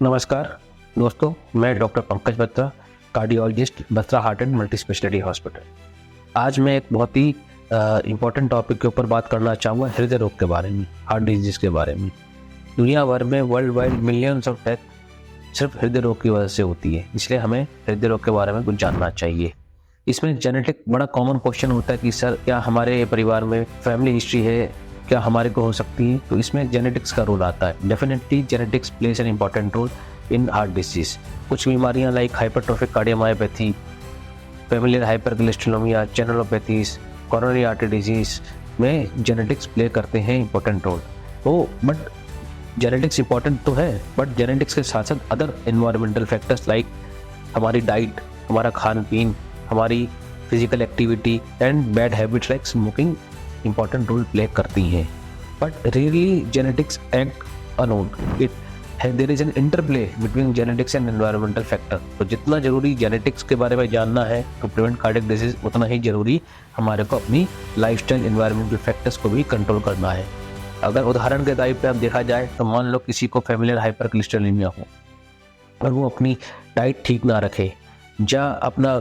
नमस्कार दोस्तों, मैं doctor Pankaj Batra, cardiologist, Batra heart and multi speciality hospital. आज मैं एक बहुत ही इम्पोर्टेंट टॉपिक के ऊपर बात करना चाहूँगा, हृदय रोग के बारे में, हार्ट डिजीज़ के बारे में। दुनिया भर में world wide millions of death सिर्फ हृदय रोग की वजह से होती है, इसलिए हमें हृदय रोग के बारे में कुछ जानना चाहिए। इसमें जेनेटिक बड़ा कॉमन क्वेश्चन होता है कि सर क्या हमारे परिवार में फैमिली हिस्ट्री है, क्या हमारे को हो सकती है? तो इसमें जेनेटिक्स का रोल आता है। Definitely genetics plays an important role in heart disease. कुछ बीमारियां like hypertrophic cardiomyopathy, familial hypercholesterolemia, channelopathies, coronary artery disease में जेनेटिक्स प्ले करते हैं इंपॉर्टेंट रोल। तो बट जेनेटिक्स इंपॉर्टेंट तो है, बट जेनेटिक्स के साथ साथ अदर एनवायरमेंटल फैक्टर्स लाइक हमारी डाइट, हमारा खान पीन, हमारी physical activity and bad habits like smoking important role play करती हैं। But really genetics act alone, there is an interplay between genetics and environmental factor. तो जितना जरूरी जेनेटिक्स के बारे में जानना है टू प्रिवेंट कार्डियक डिजीज, उतना ही जरूरी हमारे को अपनी लाइफस्टाइल एनवायरमेंटल फैक्टर्स को भी कंट्रोल करना है। अगर उदाहरण के टाइप पे अब देखा जाए तो मान लो किसी को फैमिलियल हाइपरकोलेस्टेरोलेमिया हो और वो अपनी डाइट ठीक ना रखे या अपना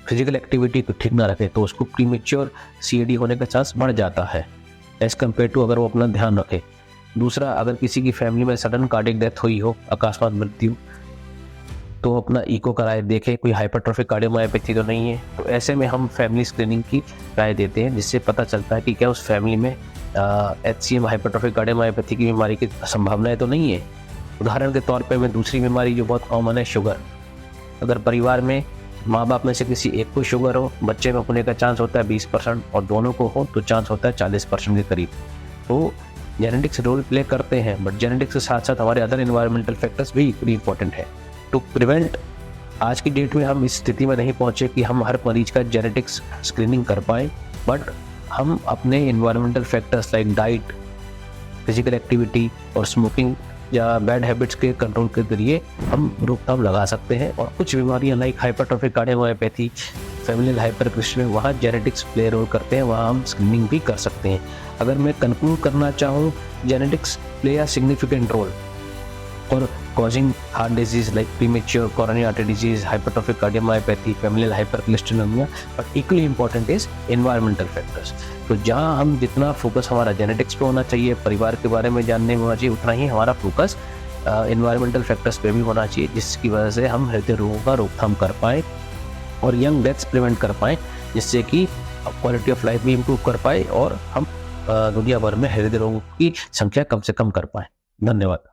फिजिकल एक्टिविटी को ठीक ना रखे, तो उसको प्रीमेच्योर सीएडी होने का चांस बढ़ जाता है एज कम्पेयर टू अगर वो अपना ध्यान रखे। दूसरा, अगर किसी की फैमिली में सडन कार्डियक डेथ हुई हो, अकस्मात मृत्यु, तो अपना इको कराए, देखे कोई हाइपरट्रोफिक कार्डियोमायोपैथी तो नहीं है। तो ऐसे में हम फैमिली स्क्रीनिंग की राय देते हैं, जिससे पता चलता है कि क्या उस फैमिली में HCM हाइपरट्रोफिक कार्डियोमायोपैथी की बीमारी की संभावनाएं तो नहीं है। उदाहरण के तौर पर मैं दूसरी बीमारी जो बहुत कॉमन है, शुगर। अगर परिवार में माँ बाप में से किसी एक को शुगर हो, बच्चे में होने का चांस होता है 20% और दोनों को हो तो चांस होता है 40% के करीब। तो जेनेटिक्स रोल प्ले करते हैं, बट जेनेटिक्स के साथ साथ हमारे अदर एनवायरमेंटल फैक्टर्स भी इक्वली इंपॉर्टेंट है टू प्रिवेंट। आज की डेट में हम इस स्थिति में नहीं पहुंचे कि हम हर मरीज का जेनेटिक्स स्क्रीनिंग कर पाए, बट हम अपने environmental factors like diet, physical activity और स्मोकिंग या बैड हैबिट्स के कंट्रोल के जरिए हम रोकथाम लगा सकते हैं। और कुछ बीमारियां लाइक हाइपरट्रोफिक कार्डियोमायोपैथी, फैमिलियल हाइपरकोलेस्टेरोलेमिया, वहाँ जेनेटिक्स प्ले रोल करते हैं, वहाँ हम स्क्रीनिंग भी कर सकते हैं। अगर मैं कंक्लूड करना चाहूँ, genetics play a significant role for causing heart disease like premature coronary artery disease, hypertrophic cardiomyopathy, familial hypercholesterolemia, but equally important is environmental factors. तो जहाँ हम जितना फोकस हमारा जेनेटिक्स पे होना चाहिए, परिवार के बारे में जानने में होना चाहिए, उतना ही हमारा फोकस एनवायरमेंटल फैक्टर्स पे भी होना चाहिए, जिसकी वजह से हम हृदय रोगों का रोकथाम कर पाएँ और यंग डेथ्स प्रिवेंट कर पाएँ, जिससे कि क्वालिटी ऑफ लाइफ भी इम्प्रूव कर पाए और हम दुनिया भर में हृदय रोगों की संख्या कम से कम कर पाएँ। धन्यवाद।